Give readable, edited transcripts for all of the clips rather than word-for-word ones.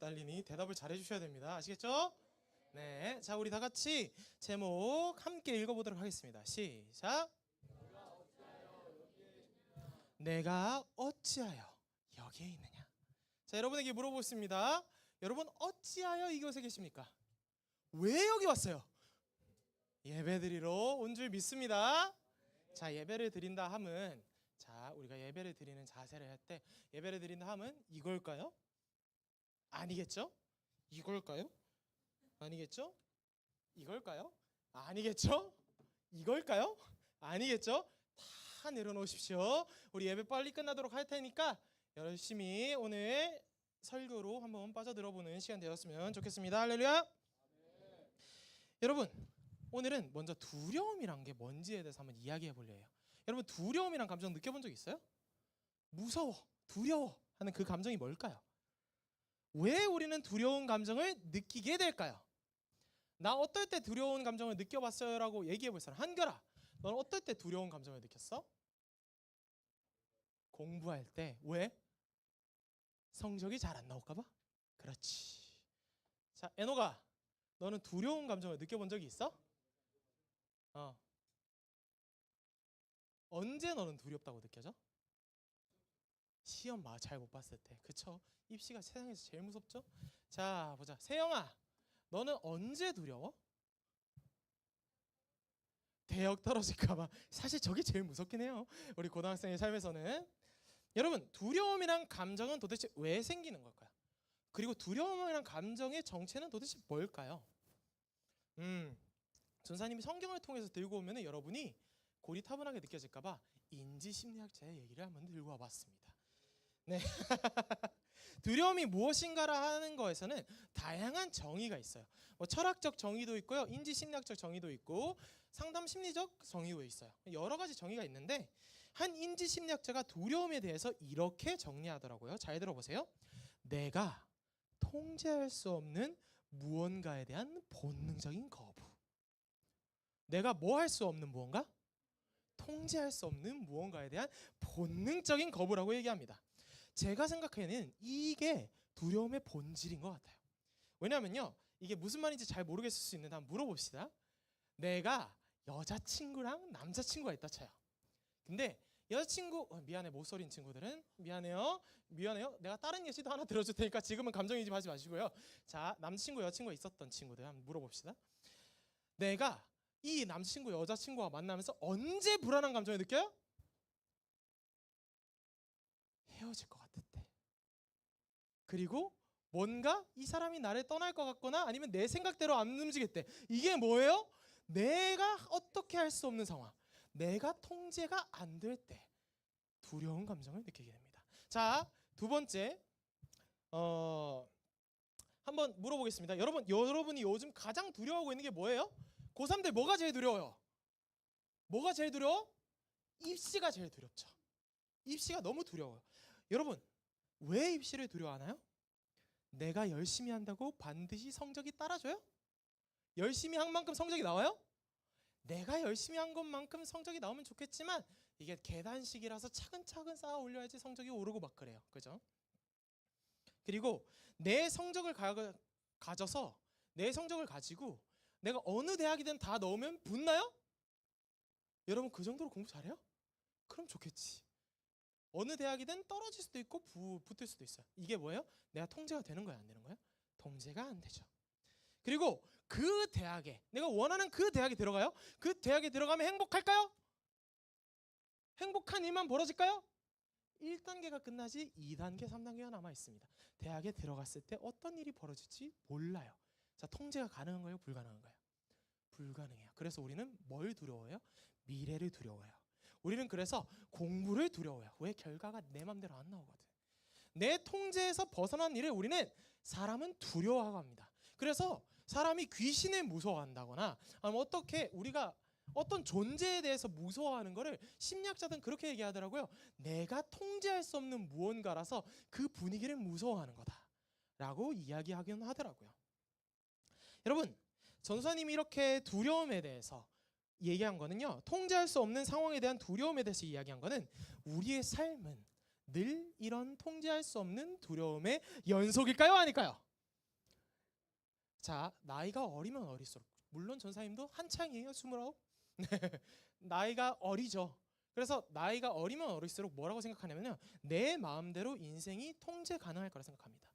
딸리니 대답을 잘해 주셔야 됩니다. 아시겠죠? 네, 자 우리 다 같이 제목 함께 읽어보도록 하겠습니다. 시작. 내가 어찌하여 여기에 있느냐. 자, 여러분에게 물어보겠습니다. 여러분 어찌하여 이곳에 계십니까? 왜 여기 왔어요? 예배드리러 온 줄 믿습니다. 자, 예배를 드린다 함은, 자 우리가 예배를 드리는 자세를 할 때 예배를 드린다 함은 이걸까요? 아니겠죠? 이걸까요? 아니겠죠? 이걸까요? 아니겠죠? 이걸까요? 아니겠죠? 다 내려놓으십시오. 우리 예배 빨리 끝나도록 할 테니까 열심히 오늘 설교로 한번 빠져들어보는 시간 되었으면 좋겠습니다. 할렐루야. 여러분, 오늘은 먼저 두려움이란 게 뭔지에 대해서 한번 이야기해 보려 해요. 여러분, 두려움이란 감정 느껴본 적 있어요? 무서워, 두려워 하는 그 감정이 뭘까요? 왜 우리는 두려운 감정을 느끼게 될까요? 나 어떨 때 두려운 감정을 느껴봤어요? 라고 얘기해 볼 사람. 한결아, 넌 어떨 때 두려운 감정을 느꼈어? 공부할 때. 왜? 성적이 잘 안 나올까 봐? 그렇지. 자, 에노가, 너는 두려운 감정을 느껴본 적이 있어? 언제 너는 두렵다고 느껴져? 시험 잘 못 봤을 때. 그쵸? 입시가 세상에서 제일 무섭죠? 자, 보자. 세영아, 너는 언제 두려워? 대학 떨어질까 봐. 사실 저게 제일 무섭긴 해요. 우리 고등학생의 삶에서는. 여러분, 두려움이란 감정은 도대체 왜 생기는 걸까요? 그리고 두려움이란 감정의 정체는 도대체 뭘까요? 전사님이 성경을 통해서 들고 오면 여러분이 고리타분하게 느껴질까 봐 인지심리학자의 얘기를 한번 들고 와봤습니다. 네. 두려움이 무엇인가라 하는 거에서는 다양한 정의가 있어요. 뭐 철학적 정의도 있고요, 인지심리학적 정의도 있고, 상담 심리적 정의도 있어요. 여러 가지 정의가 있는데 한 인지심리학자가 두려움에 대해서 이렇게 정리하더라고요. 잘 들어보세요. 내가 통제할 수 없는 무언가에 대한 본능적인 거부. 내가 뭐 할 수 없는 무언가? 통제할 수 없는 무언가에 대한 본능적인 거부라고 얘기합니다. 제가 생각하기에는 이게 두려움의 본질인 것 같아요. 왜냐하면요, 이게 무슨 말인지 잘 모르겠을 수 있는데 한번 물어봅시다. 내가 여자친구랑 남자친구가 있다 쳐요. 근데 여자친구, 미안해 못소린 친구들은 미안해요. 내가 다른 예시도 하나 들어줄 테니까 지금은 감정이입하지 마시고요. 자, 남친구 여자친구가 있었던 친구들 한번 물어봅시다. 내가 이 남친구 여자친구와 만나면서 언제 불안한 감정을 느껴요? 헤어질 것 같을 때. 그리고 뭔가 이 사람이 나를 떠날 것 같거나 아니면 내 생각대로 안 움직일 때. 이게 뭐예요? 내가 어떻게 할 수 없는 상황, 내가 통제가 안 될 때 두려운 감정을 느끼게 됩니다. 자, 두 번째 한번 물어보겠습니다. 여러분이 요즘 가장 두려워하고 있는 게 뭐예요? 고3들 뭐가 제일 두려워요? 뭐가 제일 두려워? 입시가 제일 두렵죠. 입시가 너무 두려워요. 여러분, 왜 입시를 두려워하나요? 내가 열심히 한다고 반드시 성적이 따라줘요? 열심히 한 만큼 성적이 나와요? 내가 열심히 한 것만큼 성적이 나오면 좋겠지만 이게 계단식이라서 차근차근 쌓아 올려야지 성적이 오르고 막 그래요. 그죠? 그리고 내 성적을 가져서 내 성적을 가지고 내가 어느 대학이든 다 넣으면 붙나요? 여러분, 그 정도로 공부 잘해요? 그럼 좋겠지. 어느 대학이든 떨어질 수도 있고 붙을 수도 있어요. 이게 뭐예요? 내가 통제가 되는 거야, 안 되는 거야? 통제가 안 되죠. 그리고 그 대학에, 내가 원하는 그 대학에 들어가요? 그 대학에 들어가면 행복할까요? 행복한 일만 벌어질까요? 1단계가 끝나지 2단계, 3단계가 남아 있습니다. 대학에 들어갔을 때 어떤 일이 벌어질지 몰라요. 자, 통제가 가능한 거예요? 불가능한가요? 불가능해요. 그래서 우리는 뭘 두려워해요? 미래를 두려워해요. 우리는 그래서 공부를 두려워해요. 왜? 결과가 내 맘대로 안 나오거든. 내 통제에서 벗어난 일을 우리는 사람은 두려워하고 합니다. 그래서 사람이 귀신을 무서워한다거나 아니면 어떻게 우리가 어떤 존재에 대해서 무서워하는 거를 심리학자들은 그렇게 얘기하더라고요. 내가 통제할 수 없는 무언가라서 그 분위기를 무서워하는 거다라고 이야기하긴 하더라고요. 여러분, 전도사님이 이렇게 두려움에 대해서 얘기한 거는요, 통제할 수 없는 상황에 대한 두려움에 대해서 이야기한 거는 우리의 삶은 늘 이런 통제할 수 없는 두려움의 연속일까요? 아닐까요? 자, 나이가 어리면 어릴수록, 물론 전사님도 한창이에요. 29. 나이가 어리죠. 그래서 나이가 어리면 어릴수록 뭐라고 생각하냐면요, 내 마음대로 인생이 통제 가능할 거라 생각합니다.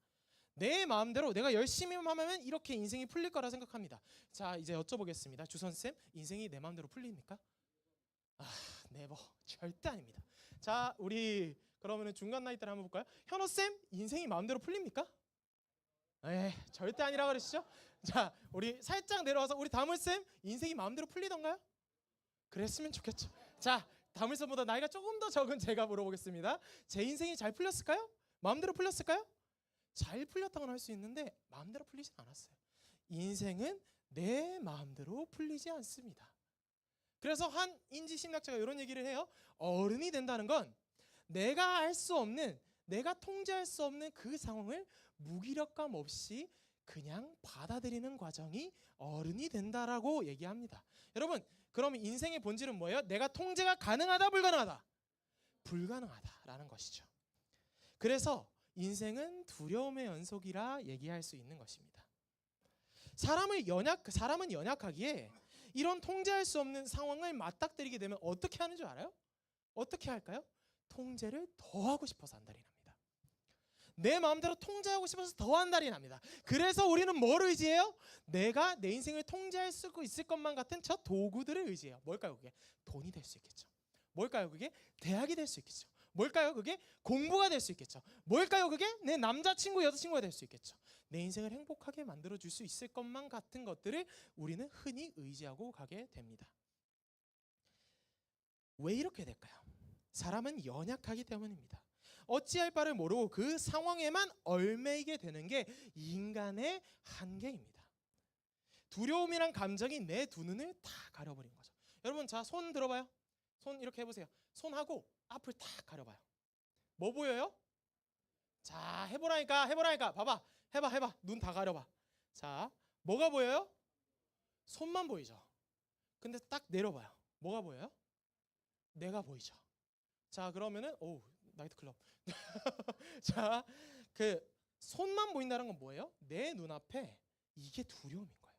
내 마음대로 내가 열심히만 하면 이렇게 인생이 풀릴 거라 생각합니다. 자, 이제 여쭤보겠습니다. 주선쌤, 인생이 내 마음대로 풀립니까? 네버, 절대 아닙니다. 자, 우리 그러면은 중간 나이대를 한번 볼까요? 현호쌤, 인생이 마음대로 풀립니까? 절대 아니라 그러시죠? 자, 우리 살짝 내려와서 우리 다물쌤, 인생이 마음대로 풀리던가요? 그랬으면 좋겠죠. 자, 다물쌤보다 나이가 조금 더 적은 제가 물어보겠습니다. 제 인생이 잘 풀렸을까요? 마음대로 풀렸을까요? 잘 풀렸다고는 할 수 있는데 마음대로 풀리진 않았어요. 인생은 내 마음대로 풀리지 않습니다. 그래서 한 인지심리학자가 이런 얘기를 해요. 어른이 된다는 건 내가 할 수 없는, 내가 통제할 수 없는 그 상황을 무기력감 없이 그냥 받아들이는 과정이 어른이 된다라고 얘기합니다. 여러분, 그러면 인생의 본질은 뭐예요? 내가 통제가 가능하다, 불가능하다? 불가능하다라는 것이죠. 그래서 인생은 두려움의 연속이라 얘기할 수 있는 것입니다. 사람은 연약하기에 이런 통제할 수 없는 상황을 맞닥뜨리게 되면 어떻게 하는 줄 알아요? 어떻게 할까요? 통제를 더 하고 싶어서 한달이 납니다. 내 마음대로 통제하고 싶어서 더 한달이 납니다. 그래서 우리는 뭘 의지해요? 내가 내 인생을 통제할 수 있을 것만 같은 저 도구들을 의지해요. 뭘까요? 그게 돈이 될 수 있겠죠. 뭘까요? 그게 대학이 될 수 있겠죠. 뭘까요? 그게 공부가 될 수 있겠죠. 뭘까요? 그게 내 남자친구, 여자친구가 될 수 있겠죠. 내 인생을 행복하게 만들어줄 수 있을 것만 같은 것들을 우리는 흔히 의지하고 가게 됩니다. 왜 이렇게 될까요? 사람은 연약하기 때문입니다. 어찌할 바를 모르고 그 상황에만 얽매이게 되는 게 인간의 한계입니다. 두려움이란 감정이 내 두 눈을 다 가려버린 거죠. 여러분, 자, 손 들어봐요. 손 이렇게 해보세요. 손하고 앞을 딱 가려봐요. 뭐 보여요? 자, 해보라니까. 봐봐. 해봐. 눈 다 가려봐. 자, 뭐가 보여요? 손만 보이죠. 근데 딱 내려봐요. 뭐가 보여요? 내가 보이죠. 자, 그러면은 나이트클럽. 자, 그 손만 보인다는 건 뭐예요? 내 눈앞에 이게 두려움인 거예요.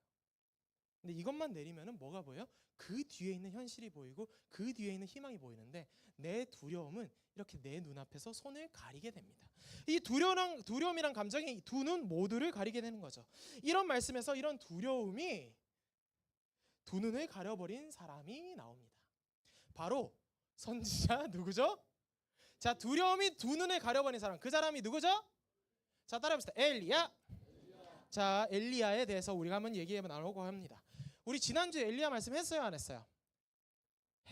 근데 이것만 내리면은 뭐가 보여요? 그 뒤에 있는 현실이 보이고 그 뒤에 있는 희망이 보이는데, 내 두려움은 이렇게 내 눈앞에서 손을 가리게 됩니다. 이 두려움이란 감정이 두 눈 모두를 가리게 되는 거죠. 이런 말씀에서 이런 두려움이 두 눈을 가려버린 사람이 나옵니다. 바로 선지자 누구죠? 자, 두려움이 두 눈을 가려버린 사람, 그 사람이 누구죠? 자, 따라해봅시다. 엘리야. 자, 엘리야에 대해서 우리가 한번 얘기해 나누고 합니다. 우리 지난주에 엘리야 말씀 했어요, 안 했어요?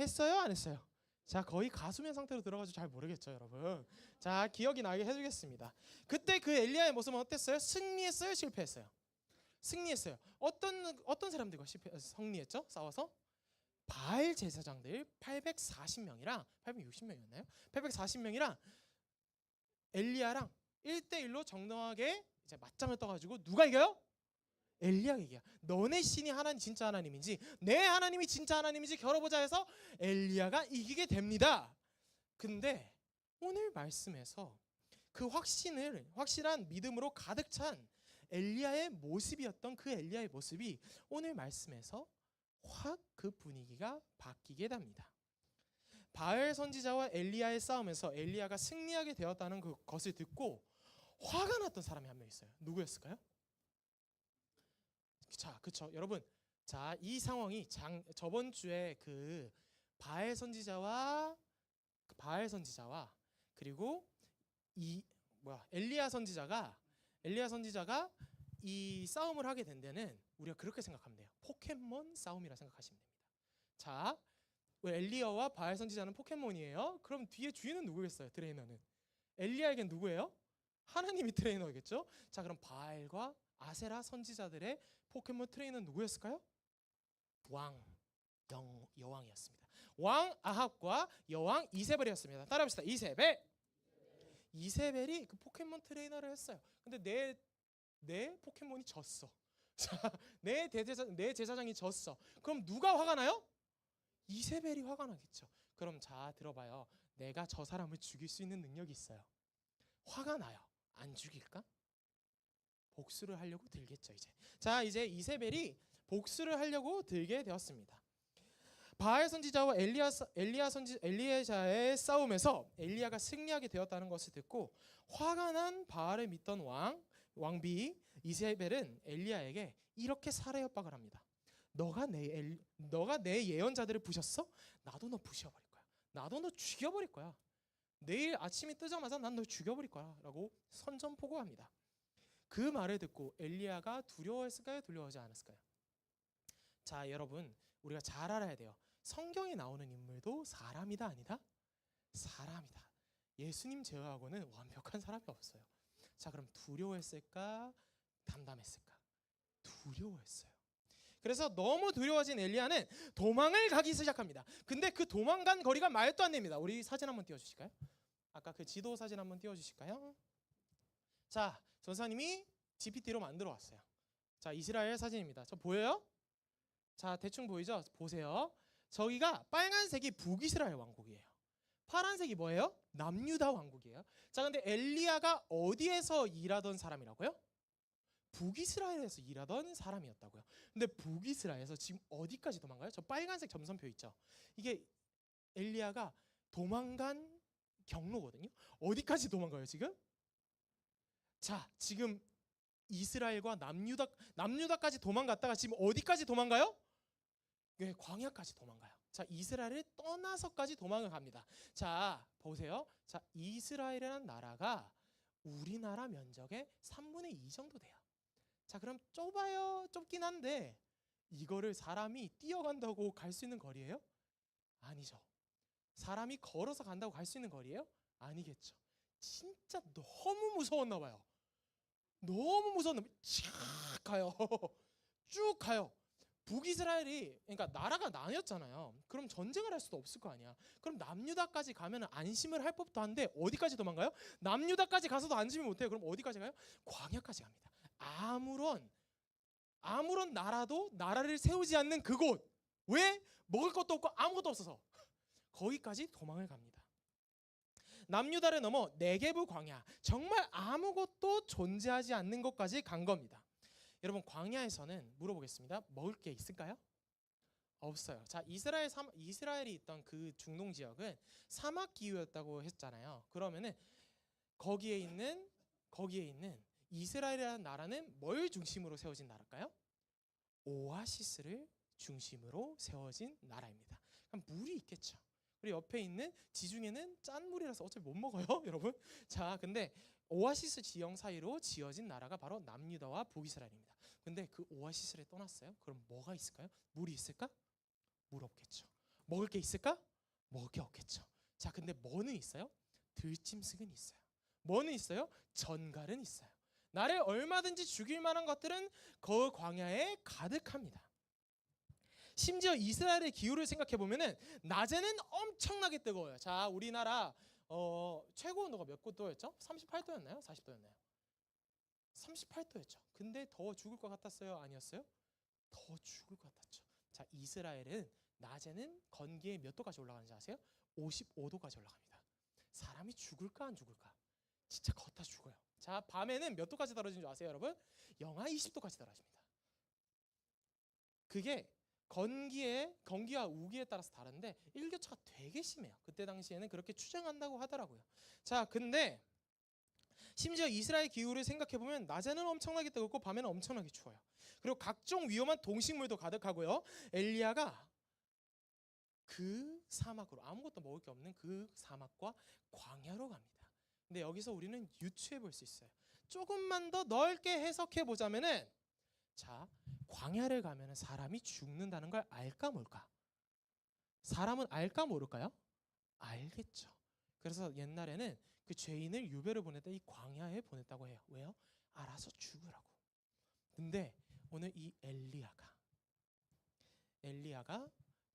했어요, 안 했어요? 자, 거의 가수면 상태로 들어가지고 잘 모르겠죠, 여러분. 자, 기억이 나게 해주겠습니다. 그때 그 엘리야의 모습은 어땠어요? 승리했어요, 실패했어요? 승리했어요. 어떤 사람들과 승리했죠? 싸워서? 바알 제사장들 840명이랑 860명이었나요? 840명이랑 엘리야랑 1대1로 정당하게 이제 맞짱을 떠가지고 누가 이겨요? 엘리야가 이겨요. 너네 신이 진짜 하나님인지 내 하나님이 진짜 하나님인지 겨뤄보자 해서 엘리야가 이기게 됩니다. 근데 오늘 말씀에서 그 확실한 믿음으로 가득 찬 엘리야의 모습이었던 그 엘리야의 모습이 오늘 말씀에서 확 그 분위기가 바뀌게 됩니다. 바알 선지자와 엘리야의 싸움에서 엘리야가 승리하게 되었다는 것을 듣고 화가 났던 사람이 한 명 있어요. 누구였을까요? 자, 그쵸, 여러분. 자, 이 상황이 저번 주에 그 바알 선지자와 그리고 엘리야 선지자가 이 싸움을 하게 된 데는 우리가 그렇게 생각하면 돼요. 포켓몬 싸움이라 생각하시면 됩니다. 자, 엘리야와 바알 선지자는 포켓몬이에요. 그럼 뒤에 주인은 누구겠어요? 트레이너는 엘리야에겐 누구예요? 하나님이 트레이너겠죠. 자, 그럼 바알과 아세라 선지자들의 포켓몬 트레이너는 누구였을까요? 여왕이었습니다. 왕 아합과 여왕 이세벨이었습니다. 따라합시다. 이세벨이 그 포켓몬 트레이너를 했어요. 근데 내 포켓몬이 졌어. 자, 내 제사장이 졌어. 그럼 누가 화가 나요? 이세벨이 화가 나겠죠. 그럼 자, 들어봐요. 내가 저 사람을 죽일 수 있는 능력이 있어요. 화가 나요. 안 죽일까? 복수를 하려고 들겠죠. 이제 이세벨이 복수를 하려고 들게 되었습니다. 바알 선지자와 엘리야자의 싸움에서 엘리야가 승리하게 되었다는 것을 듣고 화가 난 바알을 믿던 왕비 이세벨은 엘리야에게 이렇게 살해 협박을 합니다. 너가 내 예언자들을 부셨어? 나도 너 부셔버릴 거야. 나도 너 죽여버릴 거야. 내일 아침이 뜨자마자 난 널 죽여버릴 거야 라고 선전포고합니다. 그 말을 듣고 엘리야가 두려워했을까요? 두려워하지 않았을까요? 자, 여러분, 우리가 잘 알아야 돼요. 성경에 나오는 인물도 사람이다 아니다? 사람이다. 예수님 제외하고는 완벽한 사람이 없어요. 자, 그럼 두려워했을까? 담담했을까? 두려워했어요. 그래서 너무 두려워진 엘리야는 도망을 가기 시작합니다. 근데 그 도망간 거리가 말도 안 됩니다. 우리 사진 한번 띄워주실까요? 아까 그 지도 사진 한번 띄워주실까요? 자, 전사님이 GPT로 만들어 왔어요. 자, 이스라엘 사진입니다. 저 보여요? 자, 대충 보이죠? 보세요. 저기가 빨간색이 북이스라엘 왕국이에요. 파란색이 뭐예요? 남유다 왕국이에요. 자, 근데 엘리야가 어디에서 일하던 사람이라고요? 북이스라엘에서 일하던 사람이었다고요. 근데 북이스라엘에서 지금 어디까지 도망가요? 저 빨간색 점선표 있죠? 이게 엘리야가 도망간 경로거든요. 어디까지 도망가요 지금? 자, 지금 이스라엘과 남유다까지 도망갔다가 지금 어디까지 도망가요? 네, 광야까지 도망가요. 자, 이스라엘을 떠나서까지 도망을 갑니다. 자, 보세요. 자, 이스라엘이라는 나라가 우리나라 면적의 3분의 2 정도 돼요. 자, 그럼 좁아요. 좁긴 한데 이거를 사람이 뛰어간다고 갈 수 있는 거리예요? 아니죠. 사람이 걸어서 간다고 갈 수 있는 거리예요? 아니겠죠. 진짜 너무 무서웠나 봐요. 너무 무서웠나 봐요. 쫙 가요. 쭉 가요. 북이스라엘이, 그러니까 나라가 나뉘었잖아요. 그럼 전쟁을 할 수도 없을 거 아니야. 그럼 남유다까지 가면 안심을 할 법도 한데 어디까지 도망가요? 남유다까지 가서도 안심을 못해요. 그럼 어디까지 가요? 광야까지 갑니다. 아무런 나라를 세우지 않는 그곳. 왜? 먹을 것도 없고 아무것도 없어서 거기까지 도망을 갑니다. 남유다를 넘어 네게브 광야, 정말 아무것도 존재하지 않는 곳까지 간 겁니다. 여러분, 광야에서는 물어보겠습니다. 먹을 게 있을까요? 없어요. 자, 이스라엘이 있던 그 중동 지역은 사막 기후였다고 했잖아요. 그러면은 거기에 있는 이스라엘이라는 나라는 뭘 중심으로 세워진 나라일까요? 오아시스를 중심으로 세워진 나라입니다. 그럼 물이 있겠죠. 그리고 옆에 있는 지중해는 짠 물이라서 어차피 못 먹어요, 여러분. 자, 근데 오아시스 지형 사이로 지어진 나라가 바로 남유다와 북이스라엘입니다. 근데 그 오아시스를 떠났어요. 그럼 뭐가 있을까요? 물이 있을까? 물 없겠죠. 먹을 게 있을까? 먹을 게 없겠죠. 자, 근데 뭐는 있어요? 들짐승은 있어요. 뭐는 있어요? 전갈은 있어요. 나를 얼마든지 죽일 만한 것들은 그 광야에 가득합니다. 심지어 이스라엘의 기후를 생각해 보면은 낮에는 엄청나게 뜨거워요. 자, 우리나라 최고 온도가 몇 도였죠? 38도였나요? 40도였나요? 38도였죠. 근데 더워 죽을 것 같았어요? 아니었어요? 더 죽을 것 같았죠. 자, 이스라엘은 낮에는 건기에 몇 도까지 올라가는지 아세요? 55도까지 올라갑니다. 사람이 죽을까 안 죽을까? 진짜 걷다 죽어요. 자, 밤에는 몇 도까지 떨어지는 줄 아세요, 여러분? 영하 20도까지 떨어집니다. 그게 건기와 우기에 따라서 다른데 일교차가 되게 심해요. 그때 당시에는 그렇게 추정한다고 하더라고요. 자, 근데 심지어 이스라엘 기후를 생각해 보면 낮에는 엄청나게 뜨겁고 밤에는 엄청나게 추워요. 그리고 각종 위험한 동식물도 가득하고요. 엘리야가 그 사막으로, 아무것도 먹을 게 없는 그 사막과 광야로 갑니다. 근데 여기서 우리는 유추해 볼 수 있어요. 조금만 더 넓게 해석해 보자면은, 자, 광야를 가면은 사람이 죽는다는 걸 알까 몰까? 사람은 알까 모를까요? 알겠죠. 그래서 옛날에는 그 죄인을 유배를 보낼 때 이 광야에 보냈다고 해요. 왜요? 알아서 죽으라고. 근데 오늘 이 엘리야가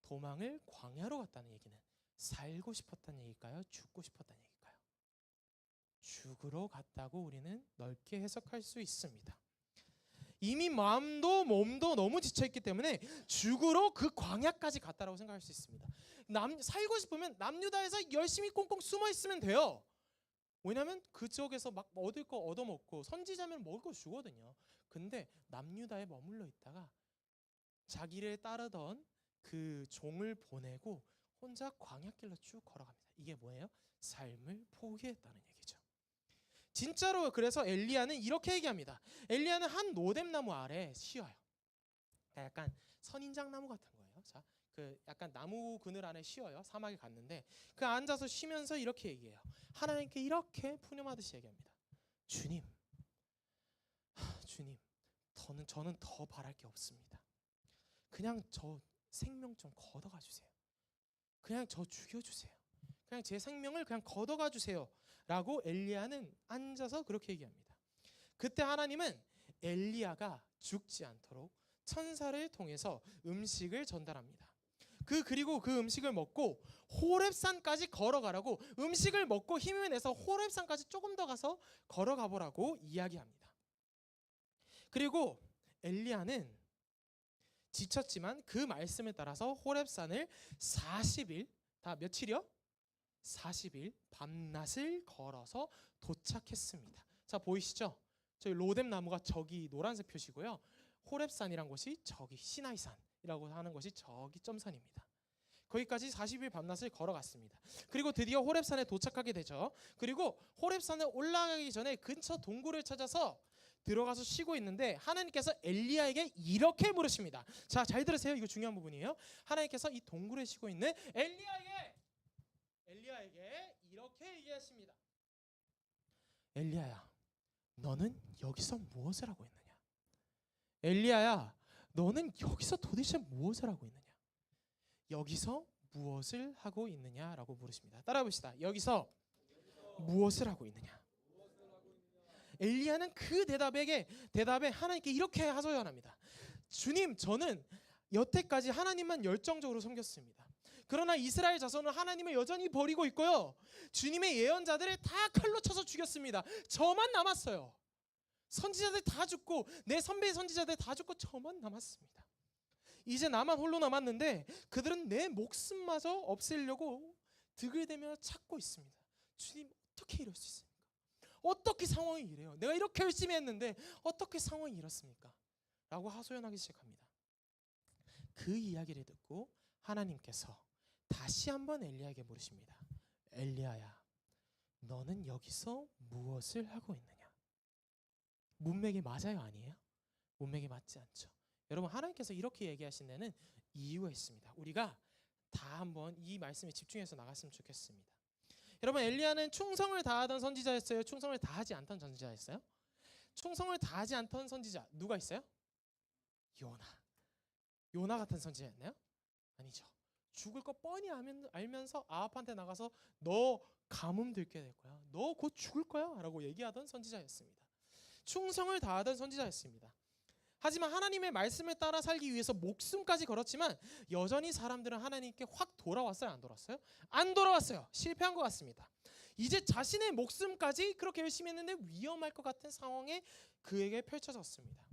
도망을 광야로 갔다는 얘기는 살고 싶었다는 얘기일까요? 죽고 싶었다는 얘기일까요? 죽으러 갔다고 우리는 넓게 해석할 수 있습니다. 이미 마음도 몸도 너무 지쳐있기 때문에 죽으러 그 광야까지 갔다라고 생각할 수 있습니다. 살고 싶으면 남유다에서 열심히 꽁꽁 숨어 있으면 돼요. 왜냐하면 그쪽에서 막 얻을 거 얻어먹고 선지자면 먹을 거 주거든요. 근데 남유다에 머물러 있다가 자기를 따르던 그 종을 보내고 혼자 광야길로 쭉 걸어갑니다. 이게 뭐예요? 삶을 포기했다는 얘기죠. 진짜로 그래서 엘리야는 이렇게 얘기합니다. 엘리야는 한 로뎀나무 아래 쉬어요. 그러니까 약간 선인장나무 같은 거예요. 자, 그 약간 나무 그늘 안에 쉬어요. 사막에 갔는데 그 앉아서 쉬면서 이렇게 얘기해요. 하나님께 이렇게 푸념하듯이 얘기합니다. 주님, 주님, 저는 더 바랄 게 없습니다. 그냥 저 생명 좀 걷어가 주세요. 그냥 저 죽여주세요. 그냥 제 생명을 그냥 걷어가 주세요. 라고 엘리야는 앉아서 그렇게 얘기합니다. 그때 하나님은 엘리야가 죽지 않도록 천사를 통해서 음식을 전달합니다. 그리고 그 음식을 먹고 호렙산까지 걸어가라고, 음식을 먹고 힘을 내서 호렙산까지 조금 더 가서 걸어가 보라고 이야기합니다. 그리고 엘리야는 지쳤지만 그 말씀에 따라서 호렙산을 40일, 다 며칠이요? 40일 밤낮을 걸어서 도착했습니다. 자, 보이시죠? 저희 로뎀 나무가 저기 노란색 표시고요. 호렙산이란 곳이 저기 시나이산이라고 하는 것이 저기 점선입니다. 거기까지 40일 밤낮을 걸어갔습니다. 그리고 드디어 호렙산에 도착하게 되죠. 그리고 호렙산에 올라가기 전에 근처 동굴을 찾아서 들어가서 쉬고 있는데 하나님께서 엘리야에게 이렇게 물으십니다. 자, 잘 들으세요. 이거 중요한 부분이에요. 하나님께서 이 동굴에 쉬고 있는 엘리야에게 이렇게 얘기하십니다. 엘리야야, 너는 여기서 무엇을 하고 있느냐? 엘리야야, 너는 여기서 도대체 무엇을 하고 있느냐? 여기서 무엇을 하고 있느냐라고 물으십니다. 따라 봅시다. 여기서 무엇을 하고 있느냐? 엘리야는 그 대답에 하나님께 이렇게 하소연합니다. 주님, 저는 여태까지 하나님만 열정적으로 섬겼습니다. 그러나 이스라엘 자손은 하나님을 여전히 버리고 있고요. 주님의 예언자들을 다 칼로 쳐서 죽였습니다. 저만 남았어요. 선지자들 다 죽고 내 선배 선지자들 다 죽고 저만 남았습니다. 이제 나만 홀로 남았는데 그들은 내 목숨마저 없애려고 득을 대며 찾고 있습니다. 주님, 어떻게 이럴 수 있습니까? 어떻게 상황이 이래요? 내가 이렇게 열심히 했는데 어떻게 상황이 이렇습니까? 라고 하소연하기 시작합니다. 그 이야기를 듣고 하나님께서 다시 한번 엘리야에게 물으십니다. 엘리야야, 너는 여기서 무엇을 하고 있느냐? 문맥이 맞아요, 아니에요? 문맥이 맞지 않죠. 여러분, 하나님께서 이렇게 얘기하신 데는 이유가 있습니다. 우리가 다 한번 이 말씀에 집중해서 나갔으면 좋겠습니다. 여러분, 엘리야는 충성을 다하던 선지자였어요? 충성을 다하지 않던 선지자였어요? 충성을 다하지 않던 선지자 누가 있어요? 요나 같은 선지자였나요? 아니죠. 죽을 거 뻔히 알면서 아합한테 나가서 너 가뭄 들게 될 거야, 너 곧 죽을 거야 라고 얘기하던 선지자였습니다. 충성을 다하던 선지자였습니다. 하지만 하나님의 말씀을 따라 살기 위해서 목숨까지 걸었지만 여전히 사람들은 하나님께 확 돌아왔어요? 안 돌아왔어요? 안 돌아왔어요. 실패한 것 같습니다. 이제 자신의 목숨까지 그렇게 열심히 했는데 위험할 것 같은 상황에 그에게 펼쳐졌습니다.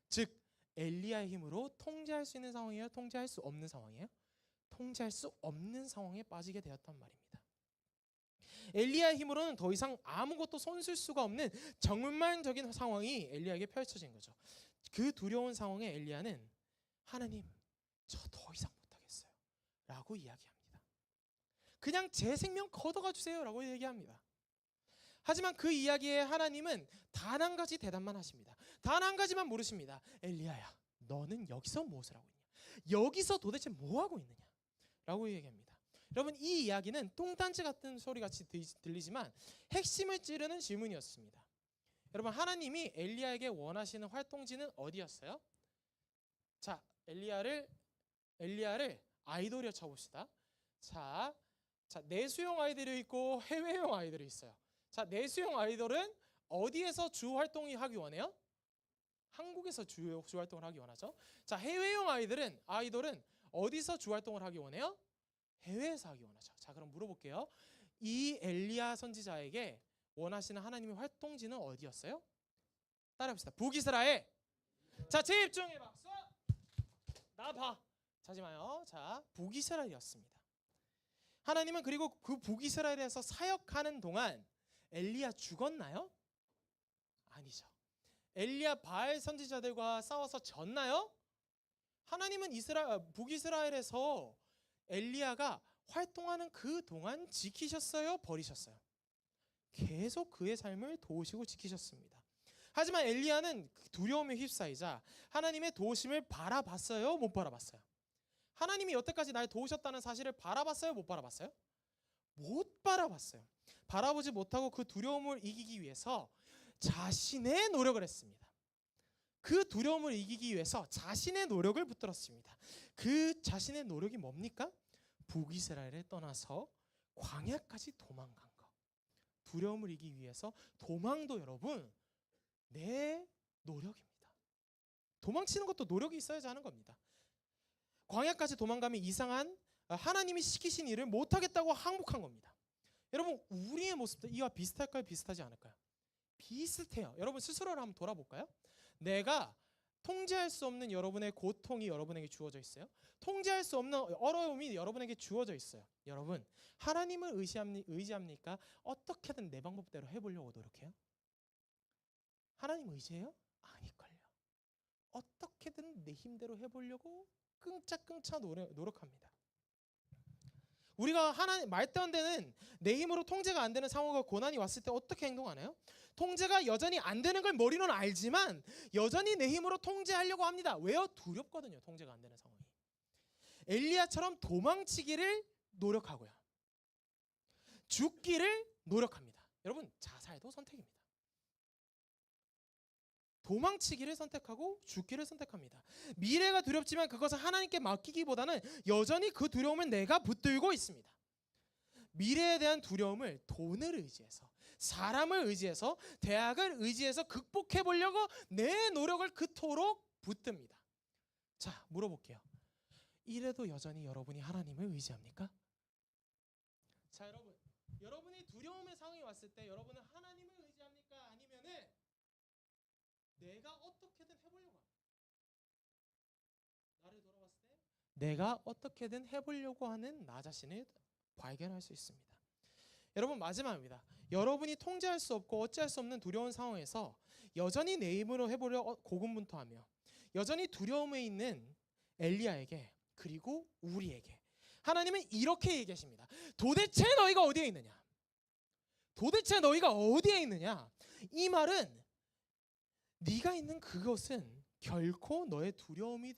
즉 엘리야의 힘으로 통제할 수 있는 상황이에요? 통제할 수 없는 상황이에요? 통제할 수 없는 상황에 빠지게 되었단 말입니다. 엘리야의 힘으로는 더 이상 아무것도 손쓸 수가 없는 정말적인 상황이 엘리야에게 펼쳐진 거죠. 그 두려운 상황에 엘리야는 하나님, 저 더 이상 못하겠어요 라고 이야기합니다. 그냥 제 생명 걷어가 주세요 라고 얘기합니다. 하지만 그 이야기에 하나님은 단 한 가지 대답만 하십니다. 단 한 가지만 물으십니다. 엘리야야, 너는 여기서 무엇을 하고 있냐? 여기서 도대체 뭐 하고 있느냐? 라고 얘기합니다. 여러분, 이 이야기는 똥단지 같은 소리같이 들리지만 핵심을 찌르는 질문이었습니다. 여러분, 하나님이 엘리야에게 원하시는 활동지는 어디였어요? 자, 엘리야를 아이돌이라 쳐봅시다. 자, 내수용 아이들이 있고 해외용 아이들이 있어요. 자, 내수용 아이돌은 어디에서 주 활동이 하기 원해요? 한국에서 주 활동을 하기 원하죠. 자, 해외용 아이돌은 어디서 주 활동을 하기 원해요? 해외에서 하기 원하죠. 자, 그럼 물어볼게요. 이 엘리야 선지자에게 원하시는 하나님의 활동지는 어디였어요? 따라합시다. 북이스라엘. 자, 집중해봐. 나 봐. 자지 마요. 자, 북이스라엘이었습니다. 하나님은 그리고 그 북이스라엘에서 사역하는 동안 엘리야 죽었나요? 아니죠. 엘리야 바알 선지자들과 싸워서 졌나요? 하나님은 북이스라엘에서 엘리야가 활동하는 그 동안 지키셨어요? 버리셨어요? 계속 그의 삶을 도우시고 지키셨습니다. 하지만 엘리야는 두려움에 휩싸이자 하나님의 도우심을 바라봤어요? 못 바라봤어요? 하나님이 여태까지 날 도우셨다는 사실을 바라봤어요? 못 바라봤어요? 못 바라봤어요. 바라보지 못하고 그 두려움을 이기기 위해서 자신의 노력을 했습니다. 그 두려움을 이기기 위해서 자신의 노력을 붙들었습니다. 그 자신의 노력이 뭡니까? 북이스라엘을 떠나서 광야까지 도망간 것. 두려움을 이기기 위해서 도망도 여러분 내 노력입니다. 도망치는 것도 노력이 있어야지 하는 겁니다. 광야까지 도망가면 이상한 하나님이 시키신 일을 못하겠다고 항복한 겁니다. 여러분 우리의 모습도 이와 비슷할까요? 비슷하지 않을까요? 비슷해요. 여러분 스스로를 한번 돌아볼까요? 내가 통제할 수 없는 여러분의 고통이 여러분에게 주어져 있어요. 통제할 수 없는 어려움이 여러분에게 주어져 있어요. 여러분 하나님을 의지합니까? 어떻게든 내 방법대로 해보려고 노력해요? 하나님 의지해요? 아닐걸요. 어떻게든 내 힘대로 해보려고 끙짝끙짝 노력합니다. 우리가 하나님 말도 안 되는 내 힘으로 통제가 안 되는 상황과 고난이 왔을 때 어떻게 행동하나요? 통제가 여전히 안 되는 걸 머리로는 알지만 여전히 내 힘으로 통제하려고 합니다. 왜요? 두렵거든요. 통제가 안 되는 상황이. 엘리야처럼 도망치기를 노력하고요. 죽기를 노력합니다. 여러분 자살도 선택입니다. 도망치기를 선택하고 죽기를 선택합니다. 미래가 두렵지만 그것을 하나님께 맡기기보다는 여전히 그 두려움을 내가 붙들고 있습니다. 미래에 대한 두려움을 돈을 의지해서, 사람을 의지해서, 대학을 의지해서 극복해 보려고 내 노력을 그토록 붙듭니다. 자, 물어볼게요. 이래도 여전히 여러분이 하나님을 의지합니까? 자, 여러분이 두려움의 상황이 왔을 때 여러분은 하나님을 의지합니까? 아니면은 내가 어떻게든 해보려고 합니다. 나를 돌아봤을 때 내가 어떻게든 해보려고 하는 나 자신을 발견할 수 있습니다. 여러분 마지막입니다. 여러분이 통제할 수 없고 어찌할 수 없는 두려운 상황에서 여전히 내 힘으로 해보려 고군분투하며 여전히 두려움에 있는 엘리야에게 그리고 우리에게 하나님은 이렇게 얘기하십니다. 도대체 너희가 어디에 있느냐? 도대체 너희가 어디에 있느냐? 이 말은 네가 있는 그것은 결코 너의 두려움에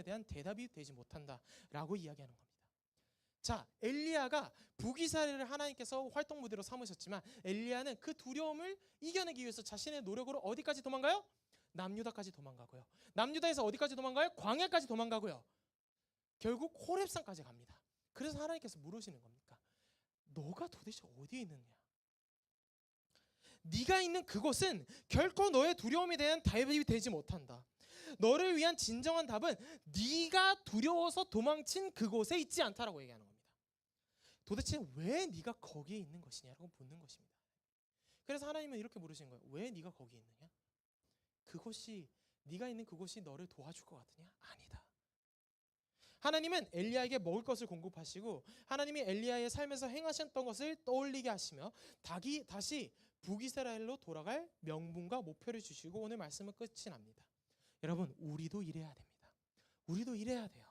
대한 대답이 되지 못한다라고 이야기하는 겁니다. 자, 엘리야가 북이스라엘을 하나님께서 활동 무대로 삼으셨지만 엘리야는 그 두려움을 이겨내기 위해서 자신의 노력으로 어디까지 도망가요? 남유다까지 도망가고요. 남유다에서 어디까지 도망가요? 광야까지 도망가고요. 결국 호렙산까지 갑니다. 그래서 하나님께서 물으시는 겁니까? 너가 도대체 어디에 있느냐? 네가 있는 그곳은 결코 너의 두려움에 대한 답이 되지 못한다. 너를 위한 진정한 답은 네가 두려워서 도망친 그곳에 있지 않다라고 얘기하는 겁니다. 도대체 왜 네가 거기에 있는 것이냐라고 묻는 것입니다. 그래서 하나님은 이렇게 물으시는 거예요. 왜 네가 거기에 있느냐? 그곳이 네가 있는 그곳이 너를 도와줄 것 같으냐? 아니다. 하나님은 엘리야에게 먹을 것을 공급하시고 하나님이 엘리야의 삶에서 행하셨던 것을 떠올리게 하시며 다시 북이스라엘로 돌아갈 명분과 목표를 주시고 오늘 말씀은 끝이 납니다. 여러분 우리도 이래야 됩니다. 우리도 이래야 돼요.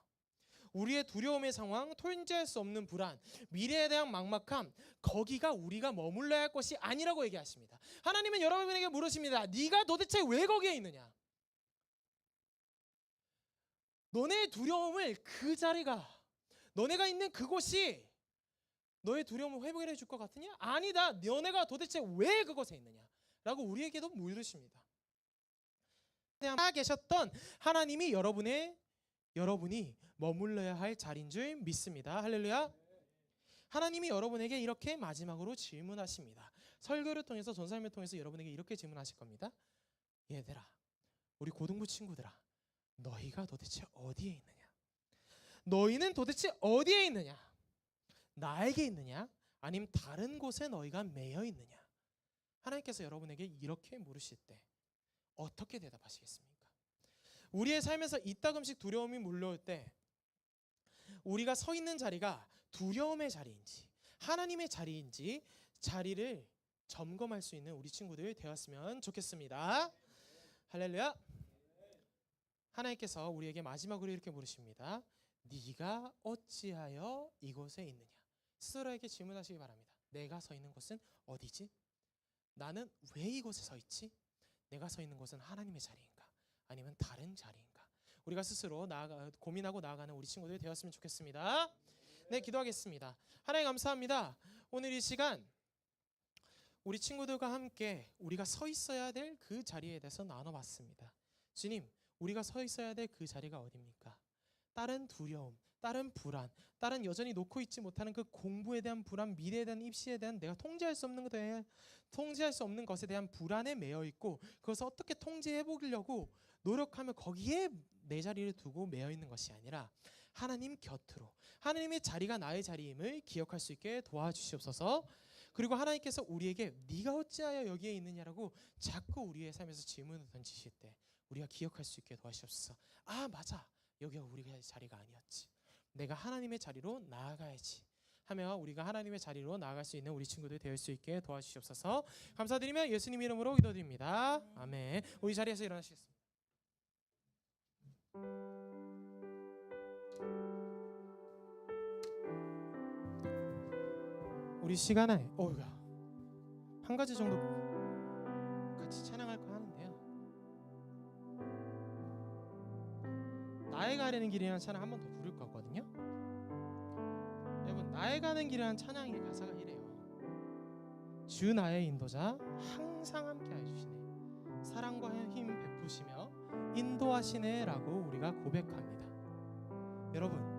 우리의 두려움의 상황, 통제할 수 없는 불안, 미래에 대한 막막함, 거기가 우리가 머물러야 할 것이 아니라고 얘기하십니다. 하나님은 여러분에게 물으십니다. 네가 도대체 왜 거기에 있느냐? 너네의 두려움을 그 자리가, 너네가 있는 그곳이 너의 두려움을 회복해 줄 것 같으냐? 아니다. 너네가 도대체 왜 그곳에 있느냐? 라고 우리에게도 물으십니다. 살아 계셨던 하나님이 여러분이 머물러야 할 자리인 줄 믿습니다. 할렐루야. 하나님이 여러분에게 이렇게 마지막으로 질문하십니다. 설교를 통해서 전설을 통해서 여러분에게 이렇게 질문하실 겁니다. 얘들아, 우리 고등부 친구들아, 너희가 도대체 어디에 있느냐? 너희는 도대체 어디에 있느냐? 나에게 있느냐? 아니면 다른 곳에 너희가 매여 있느냐? 하나님께서 여러분에게 이렇게 물으실 때 어떻게 대답하시겠습니까? 우리의 삶에서 이따금씩 두려움이 몰려올 때 우리가 서 있는 자리가 두려움의 자리인지 하나님의 자리인지 자리를 점검할 수 있는 우리 친구들 되었으면 좋겠습니다. 할렐루야. 하나님께서 우리에게 마지막으로 이렇게 물으십니다. 네가 어찌하여 이곳에 있느냐. 스스로에게 질문하시기 바랍니다. 내가 서 있는 곳은 어디지? 나는 왜 이곳에 서 있지? 내가 서 있는 곳은 하나님의 자리인가? 아니면 다른 자리인가? 우리가 스스로 고민하고 나아가는 우리 친구들이 되었으면 좋겠습니다. 네, 기도하겠습니다. 하나님 감사합니다. 오늘 이 시간 우리 친구들과 함께 우리가 서 있어야 될 그 자리에 대해서 나눠봤습니다. 주님, 우리가 서 있어야 될 그 자리가 어디입니까? 다른 두려움, 다른 불안, 다른 여전히 놓고 있지 못하는 그 공부에 대한 불안, 미래에 대한 입시에 대한 내가 통제할 수 없는 것에 대한 불안에 매여 있고 그것을 어떻게 통제해 보려고 노력하며 거기에 내 자리를 두고 매여 있는 것이 아니라 하나님 곁으로, 하나님의 자리가 나의 자리임을 기억할 수 있게 도와주시옵소서. 그리고 하나님께서 우리에게 네가 어찌하여 여기에 있느냐라고 자꾸 우리의 삶에서 질문을 던지실 때 우리가 기억할 수 있게 도와주시옵소서. 아, 맞아, 여기가 우리의 자리가 아니었지, 내가 하나님의 자리로 나아가야지 하며 우리가 하나님의 자리로 나아갈 수 있는 우리 친구들 될 수 있게 도와주시옵소서. 감사드리며 예수님 이름으로 기도드립니다. 아멘. 우리 자리에서 일어나시겠습니다. 우리 시간에 한 가지 정도 같이 찬양할 거 하는데요. 나의 가는 길이라는 찬양 한 번 더 부를 거거든요. 여러분, 나의 가는 길이라는 찬양의 가사가 이래요. 주 나의 인도자 항상 함께 해주시네, 사랑과 힘 베푸시며 인도하시네 라고 우리가 고백합니다. 여러분의